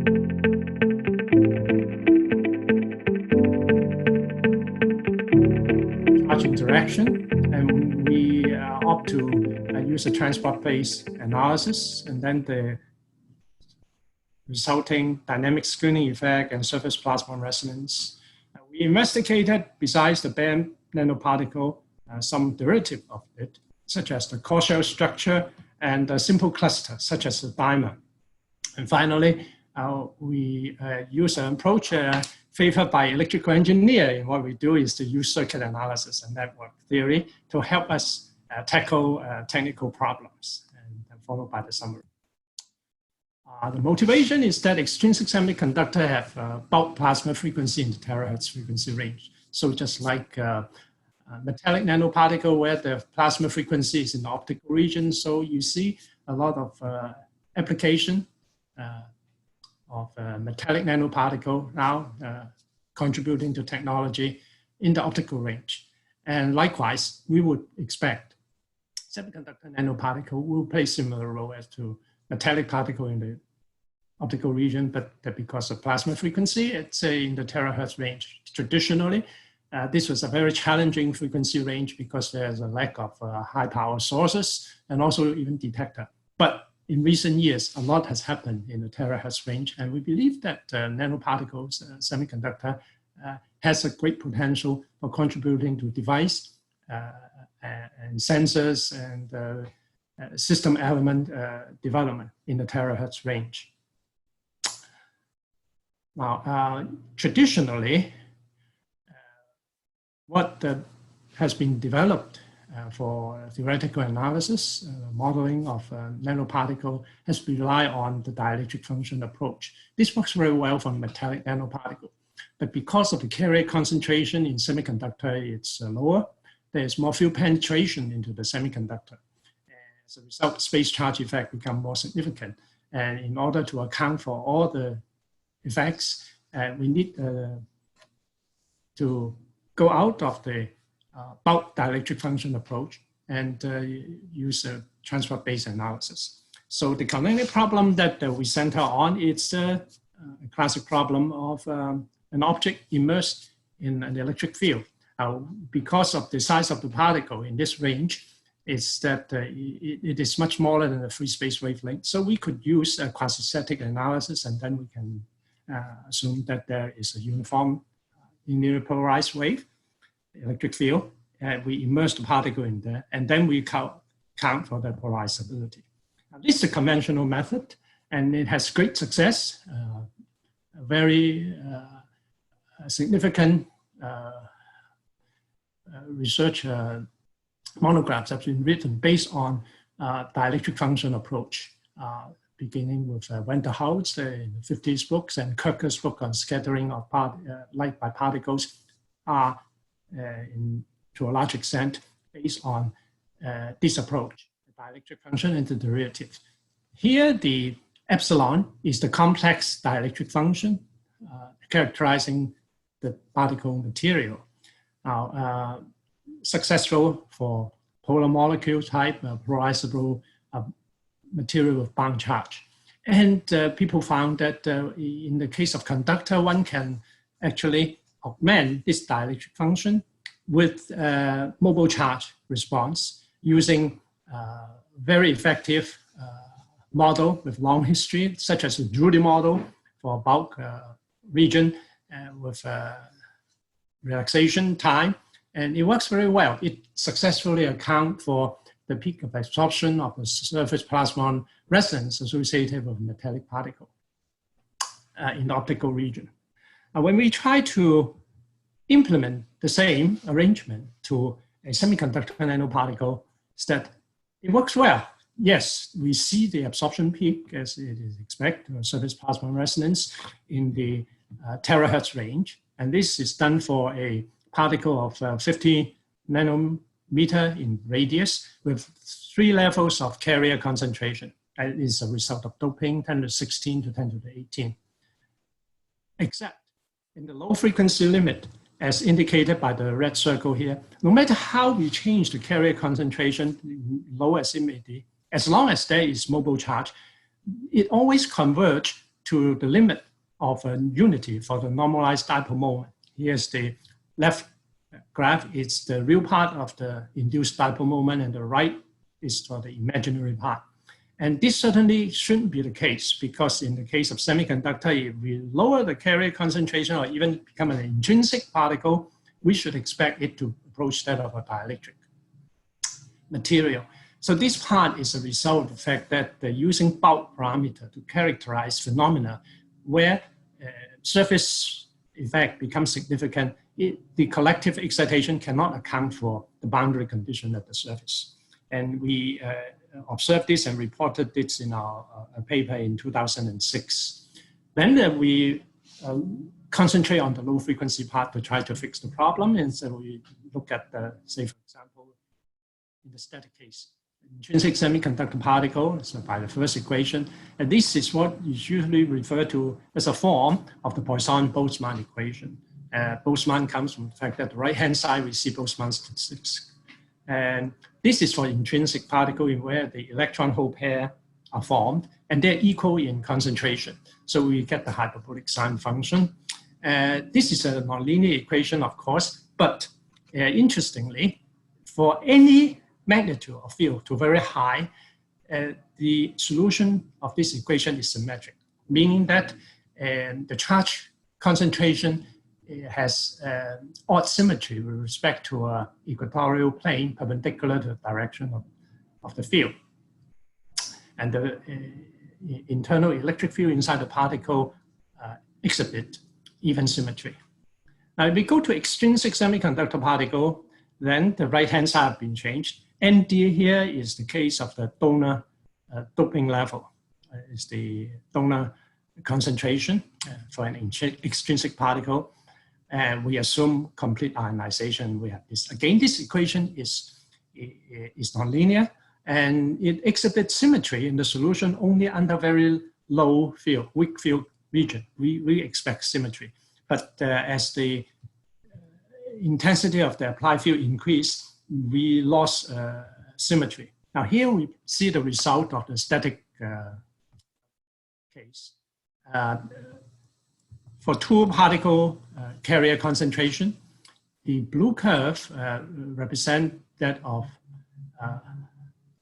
Charge interaction, and we opt to use a transport-based analysis, and then the resulting dynamic screening effect and surface plasmon resonance. We investigated, besides the band nanoparticle, some derivative of it, such as the core shell structure and a simple cluster, such as the dimer. And finally, we use an approach favored by electrical engineering. What we do is to use circuit analysis and network theory to help us tackle technical problems, and followed by the summary. The motivation is that extrinsic semiconductor have bulk plasma frequency in the terahertz frequency range. So just like metallic nanoparticle where the plasma frequency is in the optical region, so you see a lot of application of metallic nanoparticle now contributing to technology in the optical range. And likewise, we would expect semiconductor nanoparticle will play similar role as to metallic particle in the optical region, but because of plasma frequency, it's in the terahertz range. Traditionally, this was a very challenging frequency range because there's a lack of high power sources and also even detector. But in recent years, a lot has happened in the terahertz range, and we believe that nanoparticles semiconductor has a great potential for contributing to device and sensors and system element development in the terahertz range. Now, traditionally, what has been developed for theoretical analysis, modeling of nanoparticle has relied on the dielectric function approach. This works very well for metallic nanoparticle, but because of the carrier concentration in semiconductor, it's lower. There's more field penetration into the semiconductor. As a result, space charge effect become more significant. And in order to account for all the effects, we need to go out of the bulk dielectric function approach and use a transport-based analysis. So the canonical problem that we center on is a classic problem of an object immersed in an electric field. Because of the size of the particle in this range, is that it is much smaller than the free space wavelength. So we could use a quasi-static analysis, and then we can assume that there is a uniform linear polarized wave, electric field, and we immerse the particle in there, and then we count for the polarizability. Now, this is a conventional method, and it has great success, very significant research monographs have been written based on dielectric function approach, beginning with Helmholtz in the 50s books, and Kirker's book on scattering of light by particles are, to a large extent, based on this approach, the dielectric function and the derivative. Here, the epsilon is the complex dielectric function characterizing the particle material. Now, successful for polar molecule type, polarizable material with bound charge. And people found that in the case of conductor, one can actually augment this dielectric function with mobile charge response using very effective model with long history, such as the Drude model for bulk region with relaxation time. And it works very well. It successfully accounts for the peak of absorption of the surface plasmon resonance associated with metallic particle in the optical region. When we try to implement the same arrangement to a semiconductor nanoparticle, that it works well. Yes, we see the absorption peak as it is expected, surface plasmon resonance in the terahertz range. And this is done for a particle of 50 nanometer in radius with 3 levels of carrier concentration. That is a result of doping 10 to the 16 to 10 to the 18. Except in the low frequency limit, as indicated by the red circle here, no matter how we change the carrier concentration, low as it may be, as long as there is mobile charge, it always converges to the limit of a unity for the normalized dipole moment. Here's the left graph. It's the real part of the induced dipole moment, and the right is for the imaginary part. And this certainly shouldn't be the case, because in the case of semiconductor, if we lower the carrier concentration or even become an intrinsic particle, we should expect it to approach that of a dielectric material. So this part is a result of the fact that using bulk parameter to characterize phenomena where surface effect becomes significant, the collective excitation cannot account for the boundary condition at the surface. And we observed this and reported this in our paper in 2006. Then we concentrate on the low frequency part to try to fix the problem. And so we look at, say, for example, in the static case, intrinsic semiconductor particle, so by the first equation. And this is what is usually referred to as a form of the Poisson-Boltzmann equation. Boltzmann comes from the fact that the right-hand side we see Boltzmann statistics. And this is for intrinsic particle in where the electron hole pair are formed and they're equal in concentration. So we get the hyperbolic sign function. This is a nonlinear equation, of course, but interestingly, for any magnitude of field to very high, the solution of this equation is symmetric, meaning that the charge concentration has odd symmetry with respect to an equatorial plane perpendicular to the direction of the field. And the internal electric field inside the particle exhibit even symmetry. Now, if we go to extrinsic semiconductor particle, then the right-hand side has been changed. ND here is the case of the donor doping level. Is the donor concentration for an extrinsic particle. And we assume complete ionization. We have this. Again, this equation is nonlinear, and it exhibits symmetry in the solution only under very low field, weak field region. We expect symmetry. But as the intensity of the applied field increased, we lost symmetry. Now here we see the result of the static case. For two particle carrier concentration, the blue curve represents that of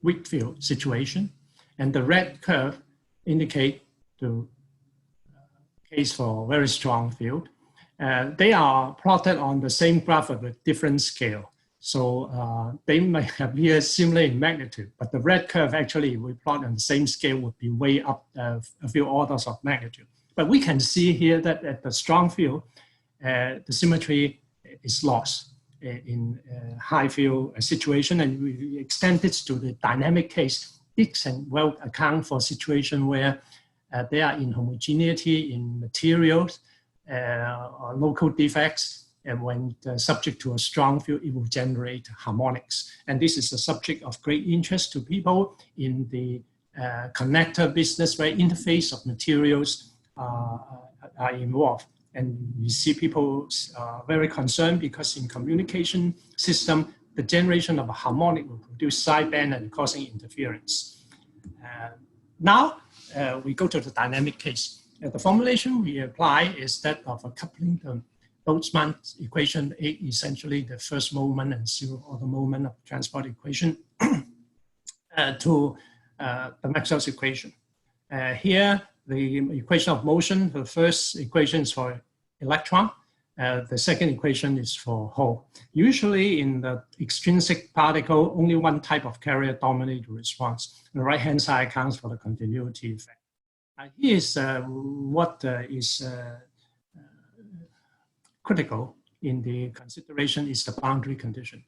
weak field situation, and the red curve indicate the case for very strong field. They are plotted on the same graph at a different scale. So they might appear similar in magnitude, but the red curve actually, if we plot on the same scale, would be way up a few orders of magnitude. But we can see here that at the strong field, the symmetry is lost in high field situation, and we extend this to the dynamic case. It can well account for a situation where there are inhomogeneity in materials or local defects. And when subject to a strong field, it will generate harmonics. And this is a subject of great interest to people in the connector business, where interface of materials are involved. And we see people very concerned because in communication system, the generation of a harmonic will produce sideband and causing interference. Now we go to the dynamic case. The formulation we apply is that of a coupling the Boltzmann equation, A essentially the first moment and zero order moment of the transport equation to the Maxwell's equation. Here, the equation of motion, the first equation is for electron, the second equation is for hole. Usually in the extrinsic particle, only one type of carrier dominates the response. The right-hand side accounts for the continuity effect. Here is what is critical in the consideration is the boundary condition.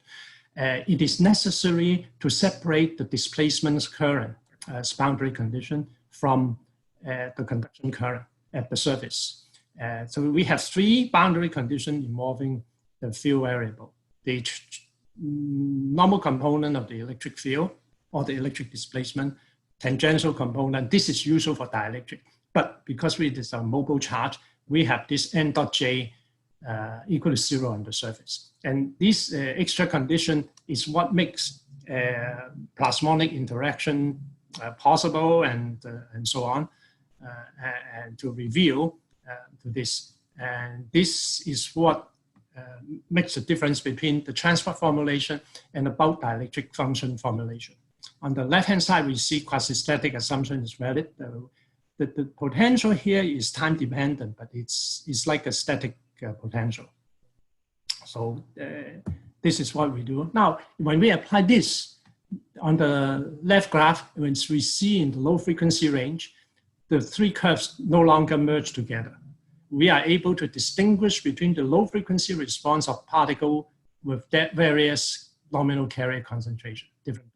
It is necessary to separate the displacement current as boundary condition from the conduction current at the surface. So we have three boundary conditions involving the field variable. The normal component of the electric field or the electric displacement, tangential component, this is useful for dielectric. But because it is a mobile charge, we have this n dot j equal to zero on the surface. And this extra condition is what makes plasmonic interaction possible and so on. and to reveal to this. And this is what makes the difference between the transport formulation and the bulk dielectric function formulation. On the left-hand side, we see quasi-static assumption is valid. The potential here is time-dependent, but it's like a static potential. So this is what we do. Now, when we apply this, on the left graph, when we see in the low frequency range, the three curves no longer merge together. We are able to distinguish between the low frequency response of particle with various nominal carrier concentration, different.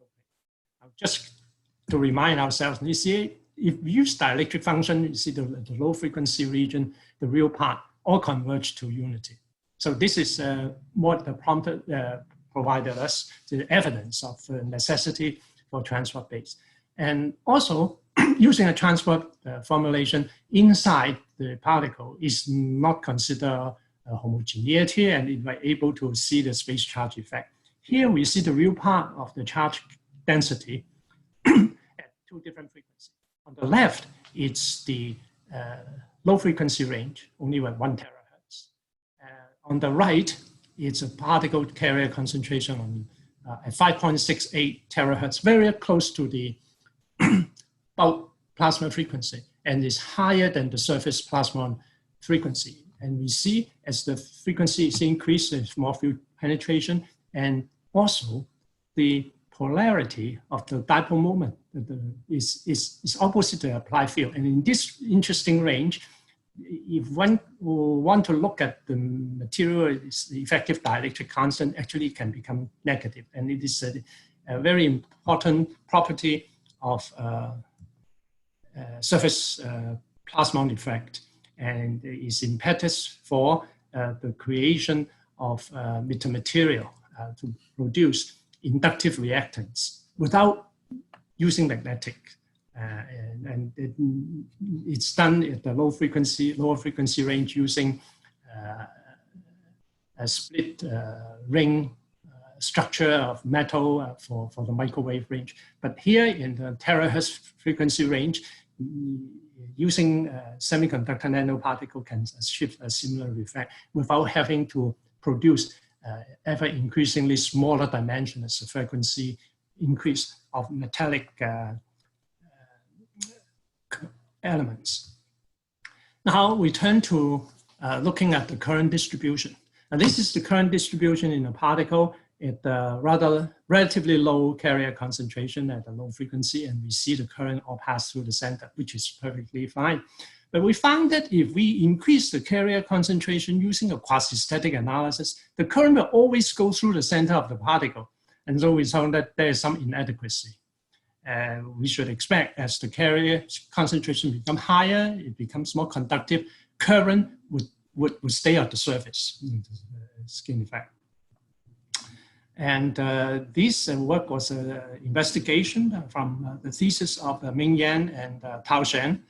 Just to remind ourselves, you see, if we use dielectric function, you see the low frequency region, the real part, all converge to unity. So this is what the prompt provided us, the evidence of the necessity for transport base. And also, using a transport formulation inside the particle is not considered a homogeneity, and it was able to see the space charge effect. Here we see the real part of the charge density at two different frequencies. On the left, it's the low frequency range, only with 1 terahertz. On the right, it's a particle carrier concentration on at 5.68 terahertz, very close to the bulk plasma frequency, and is higher than the surface plasmon frequency. And we see as the frequency is increased, there's more field penetration, and also the polarity of the dipole moment is opposite the applied field. And in this interesting range, if one want to look at the material, the effective dielectric constant actually can become negative. And it is a very important property of surface plasmon effect, and is impetus for the creation of metamaterial to produce inductive reactants without using magnetic. It's done at the lower frequency range using a split ring structure of metal for the microwave range. But here in the terahertz frequency range, using semiconductor nanoparticle can achieve a similar effect without having to produce ever increasingly smaller dimension as the frequency increase of metallic elements. Now we turn to looking at the current distribution. And this is the current distribution in a particle at the relatively low carrier concentration at a low frequency, and we see the current all pass through the center, which is perfectly fine. But we found that if we increase the carrier concentration using a quasi-static analysis, the current will always go through the center of the particle. And so we found that there is some inadequacy. We should expect as the carrier concentration becomes higher, it becomes more conductive, current would stay at the surface, skin effect. And this work was an investigation from the thesis of Ming Yan and Tao Shen.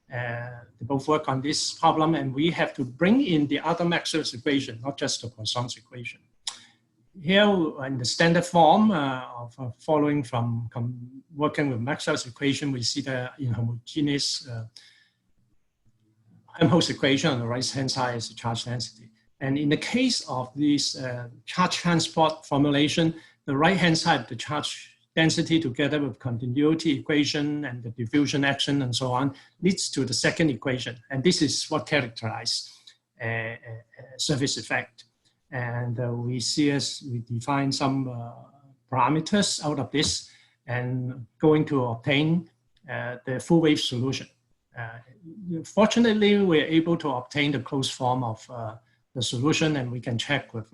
They both work on this problem, and we have to bring in the other Maxwell's equation, not just the Poisson's equation. Here in the standard form of following from working with Maxwell's equation, we see the inhomogeneous Helmholtz equation on the right-hand side is the charge density. And in the case of this charge transport formulation, the right-hand side, the charge density together with continuity equation and the diffusion action and so on leads to the second equation. And this is what characterizes surface effect. And we see as we define some parameters out of this and going to obtain the full wave solution. Fortunately, we're able to obtain the closed form of the solution, and we can check with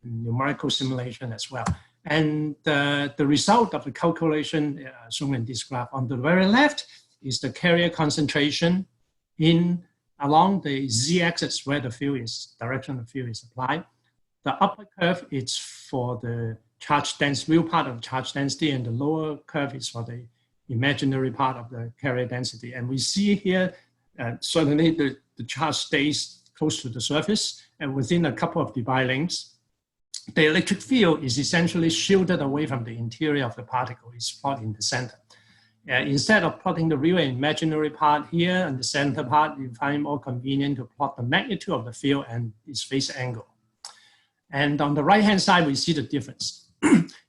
numerical simulation as well. And the result of the calculation shown in this graph on the very left is the carrier concentration along the z-axis where the field is, direction of the field is applied. The upper curve is for the charge density, real part of the charge density, and the lower curve is for the imaginary part of the carrier density. And we see here, certainly the charge stays close to the surface, and within a couple of Debye lengths, the electric field is essentially shielded away from the interior of the particle. It's plotted in the center. Instead of plotting the real and imaginary part here and the center part, you find it more convenient to plot the magnitude of the field and its phase angle. And on the right-hand side, we see the difference.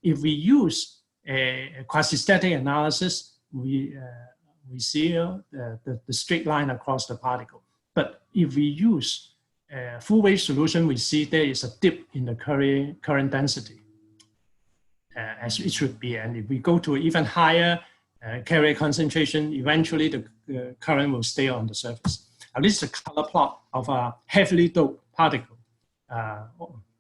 If we use a quasi-static analysis, we see the straight line across the particle. But if we use a full-wave solution, we see there is a dip in the current density, as it should be. And if we go to even higher carrier concentration, eventually the current will stay on the surface. Now, this is a color plot of a heavily doped particle.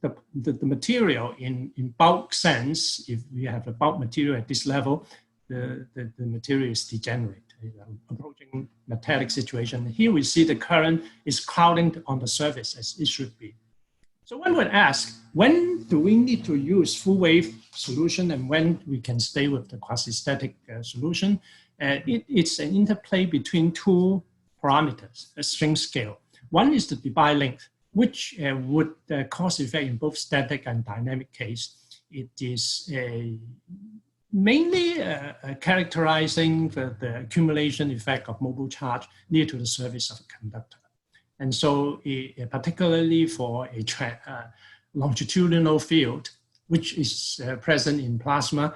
The material in bulk sense, if we have a bulk material at this level, the material is degenerate, approaching metallic situation. Here we see the current is clouding on the surface as it should be. So one would ask, when do we need to use full wave solution and when we can stay with the quasi-static solution? It's an interplay between two parameters, a string scale. One is the Debye length, which would cause effect in both static and dynamic case. It is mainly characterizing the accumulation effect of mobile charge near to the surface of a conductor. And so particularly for a longitudinal field, which is present in plasma,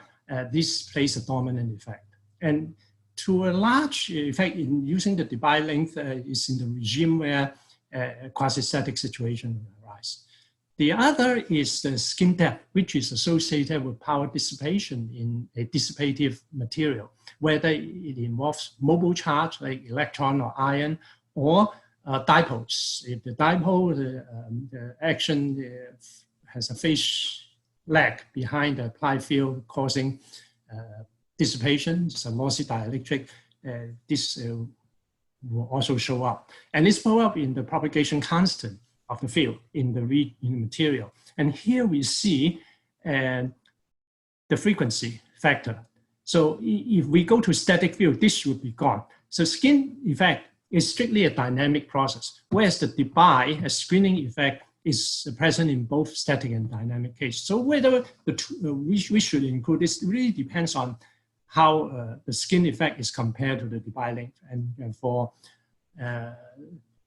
this plays a dominant effect. And to a large effect in using the Debye length is in the regime where a quasi-static situation will arise. The other is the skin depth, which is associated with power dissipation in a dissipative material, whether it involves mobile charge like electron or ion, or dipoles. If the dipole, the action has a phase lag behind the applied field causing dissipation, it's a lossy dielectric, this will also show up. And it's show up in the propagation constant of the field in the material. And here we see the frequency factor. So if we go to static field, this would be gone. So skin effect is strictly a dynamic process, whereas the Debye, a screening effect, is present in both static and dynamic case. So whether we should include this really depends on how the skin effect is compared to the Debye length. And for the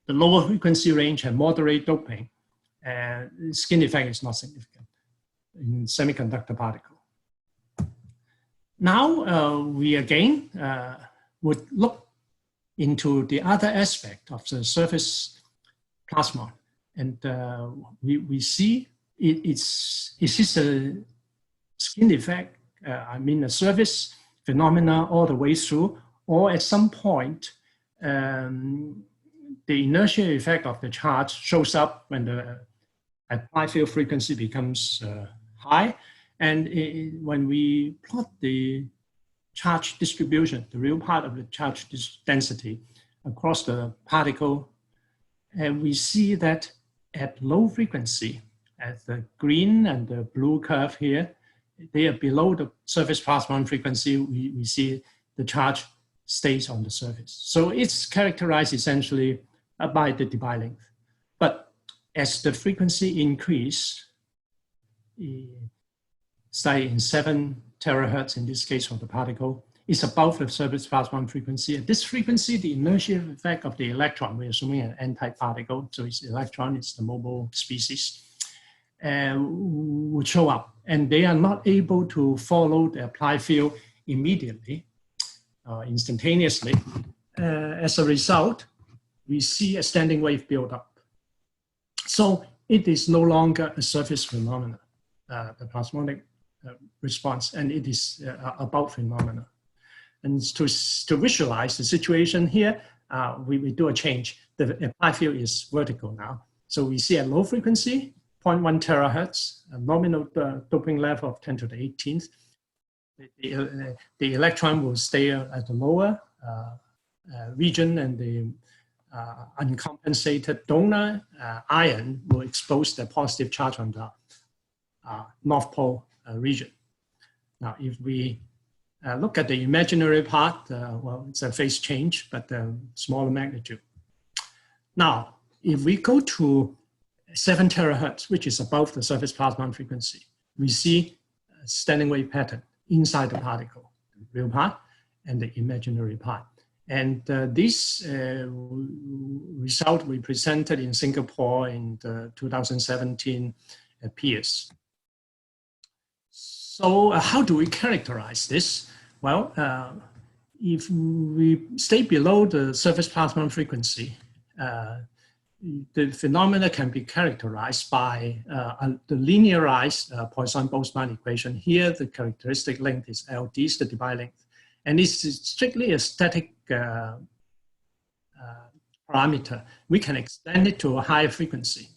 lower frequency range and moderate doping, skin effect is not significant in semiconductor particle. Now we again would look into the other aspect of the surface plasmon. And we see it's a skin effect, I mean a surface phenomena all the way through, or at some point, the inertia effect of the charge shows up when the applied field frequency becomes high. And when we plot the charge distribution, the real part of the charge density across the particle, and we see that at low frequency, at the green and the blue curve here, they are below the surface plasmon frequency, we see the charge stays on the surface. So it's characterized essentially by the Debye length. But as the frequency increase, say in 7 terahertz in this case for the particle, is above the surface plasmon frequency. At this frequency, the inertia effect of the electron, we're assuming an n-type particle, so it's electron, it's the mobile species, would show up. And they are not able to follow the applied field immediately, instantaneously. As a result, we see a standing wave build up. So it is no longer a surface phenomena, the plasmonic response, and it is about phenomena. And to visualize the situation here, we do a change. The applied field is vertical now. So we see at low frequency, 0.1 terahertz, a nominal doping level of 10 to the 18th. The electron will stay at the lower region, and the uncompensated donor ion will expose the positive charge on the North Pole region. Now, if we look at the imaginary part, well, it's a phase change, but smaller magnitude. Now, if we go to 7 terahertz, which is above the surface plasmon frequency, we see a standing wave pattern inside the particle, the real part. and the imaginary part. And this result we presented in Singapore in the 2017 appears. So how do we characterize this? Well, if we stay below the surface plasmon frequency, the phenomena can be characterized by the linearized Poisson-Boltzmann equation. Here, the characteristic length is LD, is the Debye length. And it's strictly a static parameter. We can extend it to a higher frequency,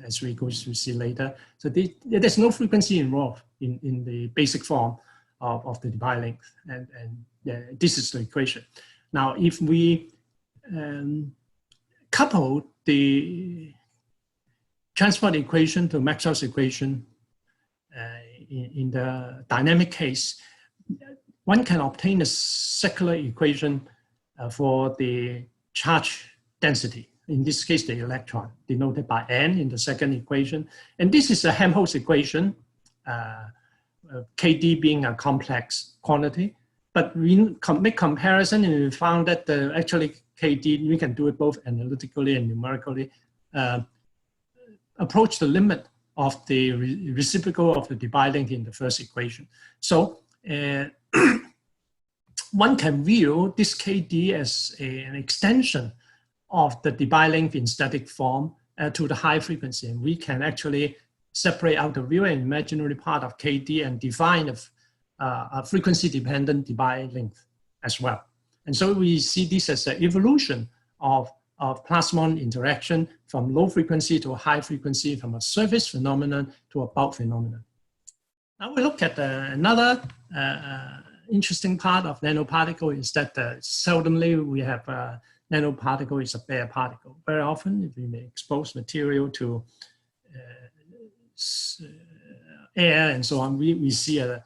as we go to see later. So there's no frequency involved in the basic form of the Debye length. And this is the equation. Now, if we couple the transport equation to Maxwell's equation in the dynamic case, one can obtain a circular equation for the charge density. In this case, the electron, denoted by n in the second equation. And this is a Helmholtz equation, Kd being a complex quantity. But we make comparison and we found that actually Kd, we can do it both analytically and numerically, approach the limit of the reciprocal of the Debye length in the first equation. So one can view this Kd as an extension of the Debye length in static form to the high frequency. And we can actually separate out the real and imaginary part of Kd and define a frequency-dependent Debye length as well. And so we see this as an evolution of plasmon interaction from low frequency to high frequency, from a surface phenomenon to a bulk phenomenon. Now we look at another interesting part of nanoparticle is that seldomly we have a nanoparticle is a bare particle. Very often, if we may expose material to air and so on, we see an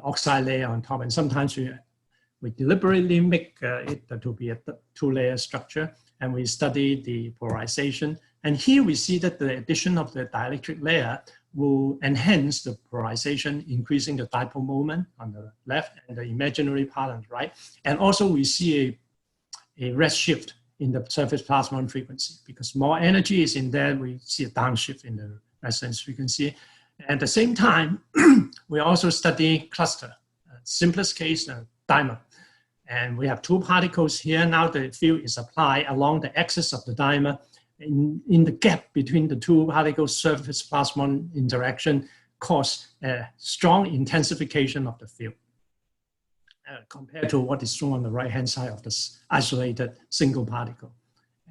oxide layer on top, and sometimes we deliberately make it to be a two-layer structure, and we study the polarization. And here we see that the addition of the dielectric layer will enhance the polarization, increasing the dipole moment on the left and the imaginary part on the right. And also we see a redshift in the surface plasmon frequency. Because more energy is in there, we see a downshift in the resonance frequency. At the same time, we also study cluster, simplest case, dimer. And we have two particles here. Now the field is applied along the axis of the dimer. In the gap between the two particles, surface plasmon interaction cause a strong intensification of the field compared to what is shown on the right-hand side of this isolated single particle.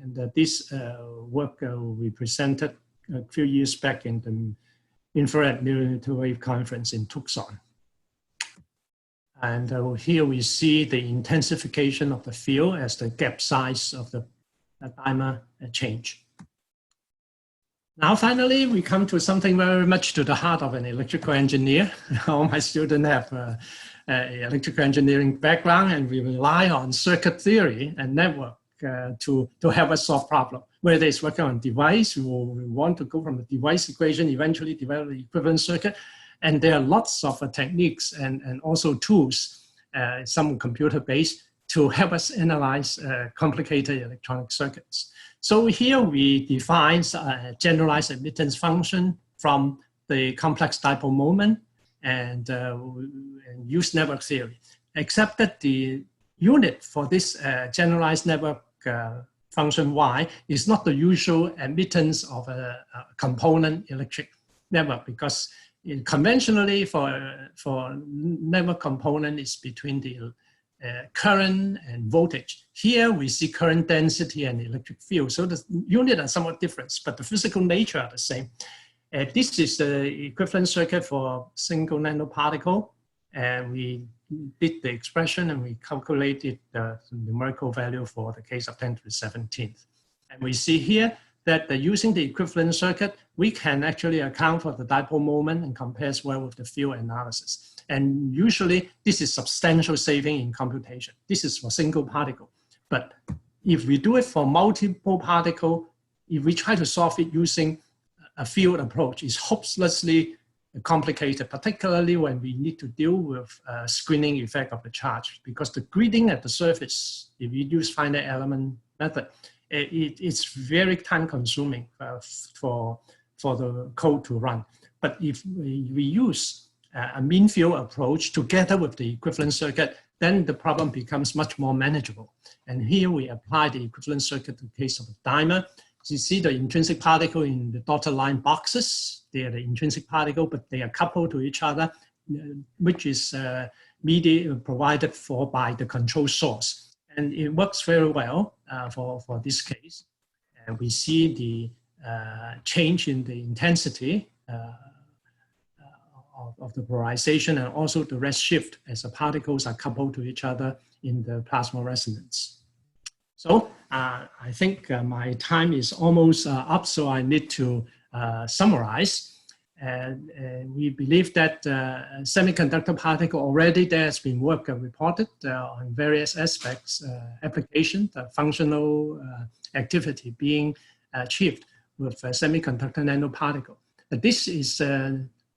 And this work we presented a few years back in the infrared millimeter wave conference in Tucson. And here we see the intensification of the field as the gap size of the dimer change. Now, finally, we come to something very much to the heart of an electrical engineer. All my students have an electrical engineering background, and we rely on circuit theory and network to help us solve problems. Whether it's working on device, we want to go from the device equation, eventually develop the equivalent circuit. And there are lots of techniques and also tools, some computer-based, to help us analyze complicated electronic circuits. So here we define a generalized admittance function from the complex dipole moment and use network theory, except that the unit for this generalized network function Y is not the usual admittance of a component electric network, because conventionally for network component is between the current and voltage. Here we see current density and electric field. So the units are somewhat different, but the physical nature are the same. This is the equivalent circuit for single nanoparticle. And we did the expression and we calculated the numerical value for the case of 10 to the 17th. And we see here that using the equivalent circuit, we can actually account for the dipole moment and compares well with the field analysis. And usually this is substantial saving in computation. This is for single particle. But if we do it for multiple particle, if we try to solve it using a field approach, it's hopelessly complicated, particularly when we need to deal with screening effect of the charge, because the gridding at the surface, if you use finite element method, it's very time consuming for the code to run. But if we use a mean field approach together with the equivalent circuit, then the problem becomes much more manageable. And here we apply the equivalent circuit to the case of a dimer. You see the intrinsic particle in the dotted line boxes. They are the intrinsic particle, but they are coupled to each other, which is provided for by the control source. And it works very well for this case. And we see the change in the intensity of the polarization, and also the redshift as the particles are coupled to each other in the plasma resonance. So I think my time is almost up, so I need to summarize. And we believe that semiconductor particle already there has been work reported on various aspects, application, the functional activity being achieved with semiconductor nanoparticle. But this is,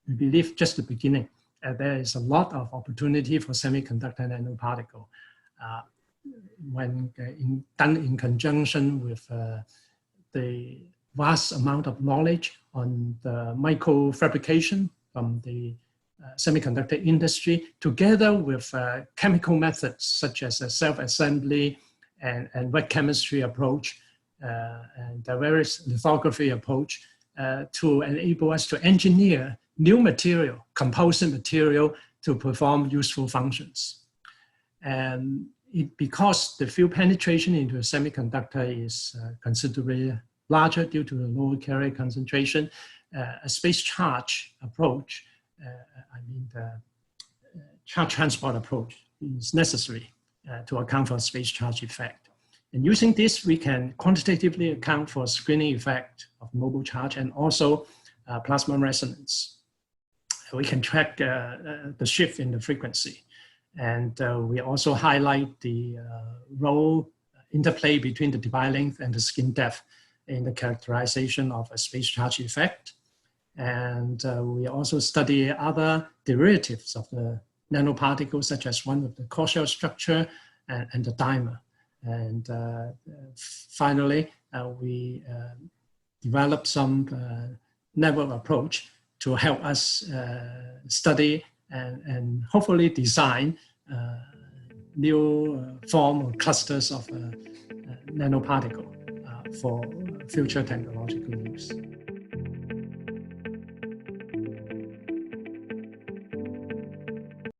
we believe, just the beginning. There is a lot of opportunity for semiconductor nanoparticle. When done in conjunction with the vast amount of knowledge on the microfabrication from the semiconductor industry, together with chemical methods such as self-assembly and wet chemistry approach and the various lithography approach to enable us to engineer new material, composite material, to perform useful functions. And because the field penetration into a semiconductor is considerably larger due to the lower carrier concentration, a space charge approach, I mean the charge transport approach, is necessary to account for space charge effect. And using this, we can quantitatively account for screening effect of mobile charge and also plasma resonance. We can track the shift in the frequency. And we also highlight the role interplay between the Debye length and the skin depth in the characterization of a space charge effect. And we also study other derivatives of the nanoparticles, such as one with the core shell structure and the dimer. And finally, we developed some network approach to help us study and hopefully design new form or clusters of nanoparticle for future technological use.